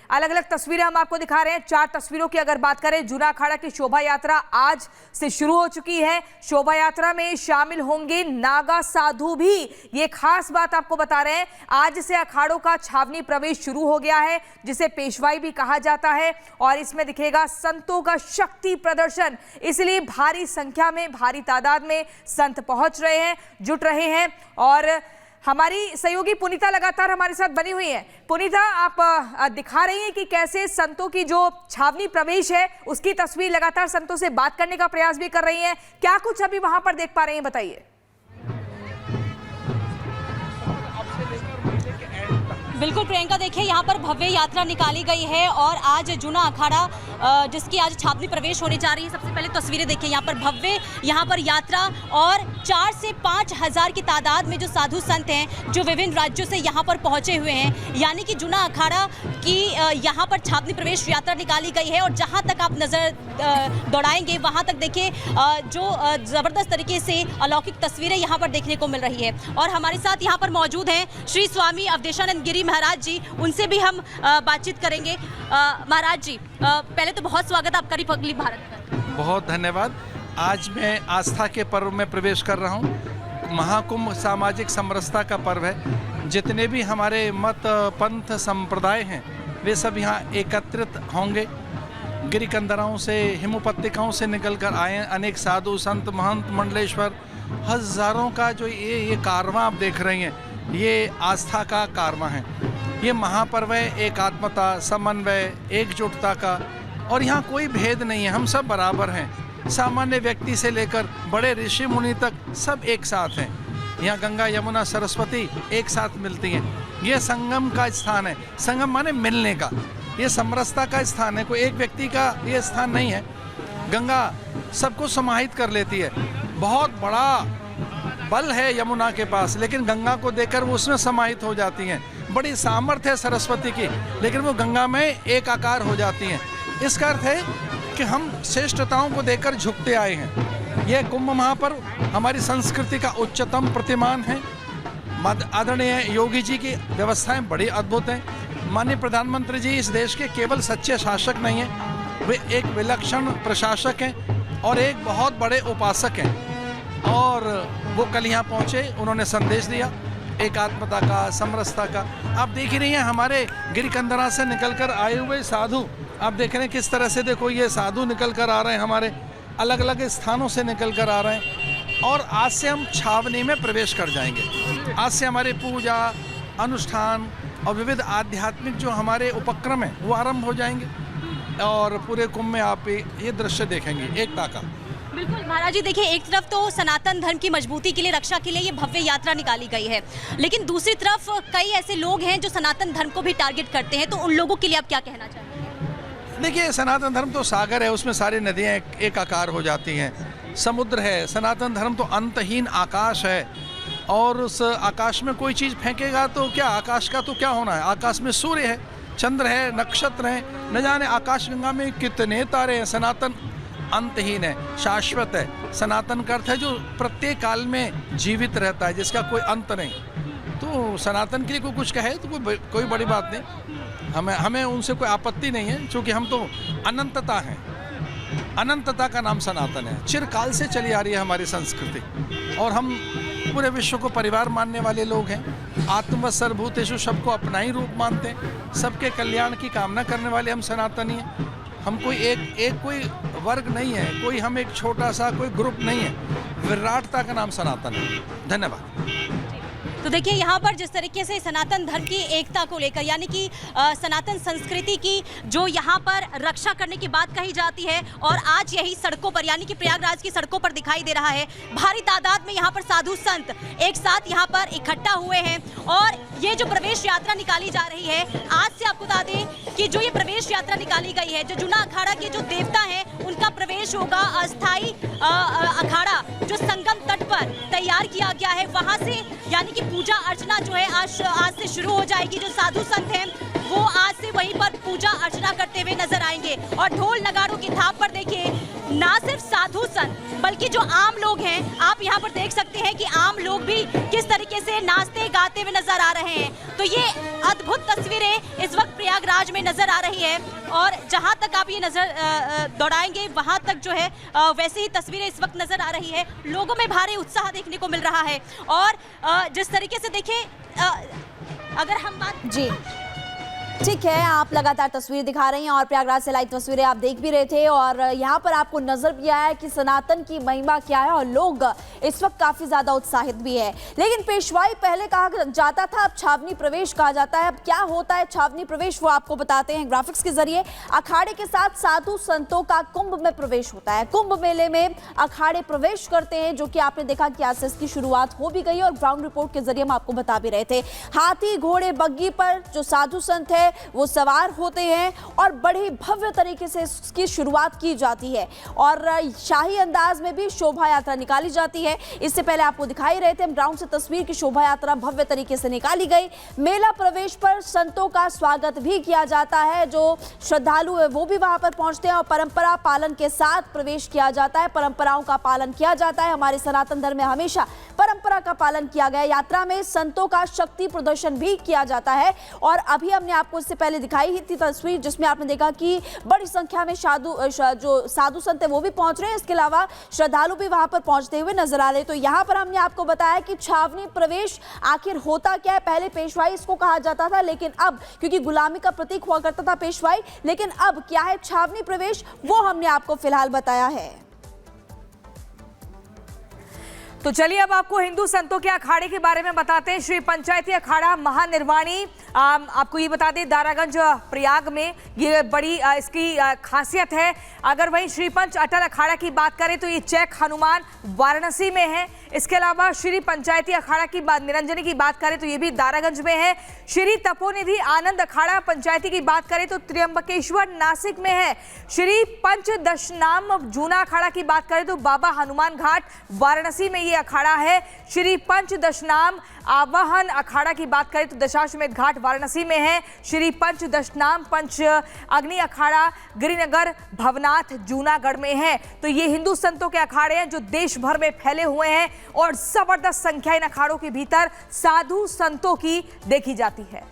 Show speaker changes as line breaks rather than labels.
अलग अलग तस्वीरें हम आपको दिखा रहे हैं। 4 तस्वीरों की अगर बात करें, जूना अखाड़ा की शोभा यात्रा आज से शुरू हो चुकी है। शोभा यात्रा में शामिल होंगे नागा साधु भी। ये खास बात आपको बता रहे हैं, आज से अखाड़ों का छावनी प्रवेश शुरू हो गया है, जिसे पेशवाई भी कहा जाता है। और इसमें दिखेगा संतों का शक्ति प्रदर्शन, इसलिए भारी संख्या में, भारी तादाद में संत पहुंच रहे हैं, जुट रहे हैं। और हमारी सहयोगी पुनीता लगातार हमारे साथ बनी हुई है। पुनीता, आप दिखा रही हैं कि कैसे संतों की जो छावनी प्रवेश है उसकी तस्वीर, लगातार संतों से बात करने का प्रयास भी कर रही हैं। क्या कुछ अभी वहां पर देख पा रही हैं, बताइए।
बिल्कुल प्रियंका, देखिए यहाँ पर भव्य यात्रा निकाली गई है और आज जूना अखाड़ा जिसकी आज छावनी प्रवेश होने जा रही है। सबसे पहले तस्वीरें देखिए, यहाँ पर भव्य यहाँ पर यात्रा और 4 से 5 हज़ार की तादाद में जो साधु संत हैं जो विभिन्न राज्यों से यहाँ पर पहुँचे हुए हैं, यानी कि जूना अखाड़ा की यहाँ पर छावनी प्रवेश यात्रा निकाली गई है। और जहाँ तक आप नज़र दौड़ाएंगे वहाँ तक देखिए जो ज़बरदस्त तरीके से अलौकिक तस्वीरें यहाँ पर देखने को मिल रही है। और हमारे साथ यहाँ पर मौजूद हैं श्री स्वामी अवधेशानंद गिरी महाराज जी, उनसे भी हम बातचीत करेंगे। महाराज जी, पहले तो बहुत स्वागत आपका रिपब्लिक भारत पर।
बहुत धन्यवाद। आज मैं आस्था के पर्व में प्रवेश कर रहा हूँ। महाकुंभ सामाजिक समरसता का पर्व है। जितने भी हमारे मत पंथ संप्रदाय हैं वे सब यहाँ एकत्रित होंगे। गिरिकंदराओं से, हिमोपत्तिकाओं से निकलकर आए अनेक साधु संत, महंत, मंडलेश्वर, हजारों का जो ये कारवां आप देख रहे हैं, ये आस्था का कारवां है। ये महापर्व है एकात्मता, समन्वय, एकजुटता का। और यहाँ कोई भेद नहीं है, हम सब बराबर हैं। सामान्य व्यक्ति से लेकर बड़े ऋषि मुनि तक सब एक साथ हैं। यहाँ गंगा, यमुना, सरस्वती एक साथ मिलती हैं। ये संगम का स्थान है। संगम माने मिलने का। ये समरसता का स्थान है, कोई एक व्यक्ति का ये स्थान नहीं है। गंगा सबको समाहित कर लेती है। बहुत बड़ा बल है यमुना के पास, लेकिन गंगा को देखकर वो उसमें समाहित हो जाती हैं। बड़ी सामर्थ्य है सरस्वती की, लेकिन वो गंगा में एक आकार हो जाती हैं। इसका अर्थ है कि हम श्रेष्ठताओं को देखकर झुकते आए हैं। यह कुंभ महापर्व हमारी संस्कृति का उच्चतम प्रतिमान है। आदरणीय योगी जी की व्यवस्थाएं बड़ी अद्भुत हैं। माननीय प्रधानमंत्री जी इस देश के केवल सच्चे शासक नहीं हैं, वे एक विलक्षण प्रशासक हैं और एक बहुत बड़े उपासक हैं। और वो कल यहाँ पहुँचे, उन्होंने संदेश दिया एकात्मता का, समरसता का। आप देख ही रही हैं हमारे गिरिकंदरा से निकलकर आए हुए साधु, आप देख रहे हैं किस तरह से, देखो ये साधु निकल कर आ रहे हैं, हमारे अलग अलग स्थानों से निकल कर आ रहे हैं। और आज से हम छावनी में प्रवेश कर जाएंगे। आज से हमारी पूजा, अनुष्ठान और विविध आध्यात्मिक जो हमारे उपक्रम हैं वो आरंभ हो जाएंगे। और पूरे कुंभ में आप ये दृश्य देखेंगे एकता का।
बिल्कुल महाराज जी, देखिए एक तरफ तो सनातन धर्म की मजबूती के लिए, रक्षा के लिए ये भव्य यात्रा निकाली गई है, लेकिन दूसरी तरफ कई ऐसे लोग हैं जो सनातन धर्म को भी टारगेट करते हैं, तो उन लोगों के लिए आप क्या कहना चाहेंगे?
देखिए, सनातन धर्म तो सागर है, उसमें सारी नदियाँ एक आकार हो जाती हैं। समुद्र है, सनातन धर्म तो अंतहीन आकाश है। और उस आकाश में कोई चीज़ फेंकेगा तो क्या, आकाश का तो क्या होना है? आकाश में सूर्य है, चंद्र है, नक्षत्र हैं, न जाने आकाशगंगा में कितने तारे हैं। सनातन अंतहीन है, शाश्वत है। सनातन का अर्थ है जो प्रत्येक काल में जीवित रहता है, जिसका कोई अंत नहीं। तो सनातन के लिए कोई कुछ कहे तो कोई बड़ी बात नहीं, हमें उनसे कोई आपत्ति नहीं है, क्योंकि हम तो अनंतता हैं। अनंतता का नाम सनातन है। चिरकाल से चली आ रही है हमारी संस्कृति, और हम पूरे विश्व को परिवार मानने वाले लोग हैं। आत्मवत् सर्वभूतेषु सबको अपना ही रूप मानते हैं। सबके कल्याण की कामना करने वाले हम सनातनी हैं। हम कोई एक कोई वर्ग नहीं है, कोई हम एक छोटा सा कोई ग्रुप नहीं है। विराटता का नाम सनातन है। धन्यवाद।
तो देखिए यहाँ पर जिस तरीके से सनातन धर्म की एकता को लेकर, यानी कि सनातन संस्कृति की जो यहाँ पर रक्षा करने की बात कही जाती है, और आज यही सड़कों पर, यानी कि प्रयागराज की सड़कों पर दिखाई दे रहा है। भारी तादाद में यहाँ पर साधु संत एक साथ यहाँ पर इकट्ठा हुए हैं। और ये जो प्रवेश यात्रा निकाली जा रही है, आज से आपको बता दें कि जो ये प्रवेश यात्रा निकाली गई है, जो जूना अखाड़ा के जो देवता हैं उनका प्रवेश होगा अस्थाई अखाड़ा जो संगम तट पर तैयार किया गया है, वहाँ से, यानी कि पूजा अर्चना जो है आज से शुरू हो जाएगी। जो साधु संत हैं वो आज से वहीं पर पूजा अर्चना करते हुए नजर आएंगे। और ढोल नगाड़ों की थाप पर देखिए ना सिर्फ साधु संत बल्कि जो आम लोग हैं, आप यहाँ पर देख सकते हैं कि आम लोग भी किस तरीके से नाचते गाते हुए नजर आ रहे हैं। तो ये अद्भुत तस्वीरें इस वक्त प्रयागराज में नजर आ रही है और जहाँ तक आप ये नजर दौड़ाएंगे वहाँ तक जो है वैसे ही तस्वीरें इस वक्त नजर आ रही है। लोगों में भारी उत्साह देखने को मिल रहा है और जिस तरीके से देखें अगर हम बात
जी ठीक है, आप लगातार तस्वीर दिखा रही हैं और प्रयागराज से लाइव तस्वीरें आप देख भी रहे थे और यहाँ पर आपको नजर भी आया कि सनातन की महिमा क्या है और लोग इस वक्त काफी ज्यादा उत्साहित भी है। लेकिन पेशवाई पहले कहा जाता था, अब छावनी प्रवेश कहा जाता है। अब क्या होता है छावनी प्रवेश वो आपको बताते हैं ग्राफिक्स के जरिए। अखाड़े के साथ साधु संतों का कुंभ में प्रवेश होता है। कुंभ मेले में अखाड़े प्रवेश करते हैं, जो कि आपने देखा कि आज से इसकी शुरुआत हो भी गई और ग्राउंड रिपोर्ट के जरिए हम आपको बता भी रहे थे। हाथी घोड़े बग्गी पर जो साधु संत है वो सवार होते हैं और बड़े भव्य तरीके से इसकी शुरुआत की जाती है और शाही अंदाज में भी शोभा यात्रा निकाली जाती है। इससे पहले आपको दिखाई रहे थे हम ग्राउंड से तस्वीर की शोभा यात्रा भव्य तरीके से निकाली गई। मेला प्रवेश पर संतों का स्वागत भी किया जाता है। जो श्रद्धालु है वो भी वहां पर पहुंचते हैं और परंपरा पालन के साथ प्रवेश किया जाता है। परंपराओं का पालन किया जाता है। हमारे सनातन धर्म में हमेशा परंपरा का पालन किया गया। यात्रा में संतों का शक्ति प्रदर्शन भी किया जाता है और अभी हमने आपको इससे पहले दिखाई ही थी तस्वीर जिसमें आपने देखा कि बड़ी संख्या में जो साधु संत है वो भी पहुंच रहे हैं। इसके अलावा श्रद्धालु भी वहां पर पहुंचते हुए नजर आ रहे हैं। तो यहां पर हमने आपको बताया कि छावनी प्रवेश आखिर होता क्या है। पहले पेशवाई इसको कहा जाता था, लेकिन अब क्योंकि गुलामी का प्रतीक हुआ करता था पेशवाई, लेकिन अब क्या है छावनी प्रवेश वो हमने आपको फिलहाल बताया है।
तो चलिए अब आपको हिंदू संतों के अखाड़े के बारे में बताते हैं। श्री पंचायती अखाड़ा महानिर्वाणी आपको ये बता दें दारागंज प्रयाग में ये बड़ी इसकी खासियत है। अगर वहीं श्री पंच अटल अखाड़ा की बात करें तो ये चैक हनुमान वाराणसी में है। इसके अलावा श्री पंचायती अखाड़ा की बात निरंजनी की बात करें तो ये भी दारागंज में है। श्री तपोनिधि आनंद अखाड़ा पंचायती की बात करें तो त्र्यंबकेश्वर नासिक में है। श्री पंच दशनाम जूना अखाड़ा की बात करें तो बाबा हनुमान घाट वाराणसी में ये अखाड़ा है। श्री पंच दशनाम आवाहन अखाड़ा की बात करें तो दशाश्वमेध घाट वाराणसी में है। श्री पंच दशनाम पंच अग्नि अखाड़ा गिरिनगर भवनाथ जूनागढ़ में है। तो ये हिंदू संतों के अखाड़े हैं जो देश भर में फैले हुए हैं और जबरदस्त संख्या इन अखाड़ों के भीतर साधु संतों की देखी जाती है।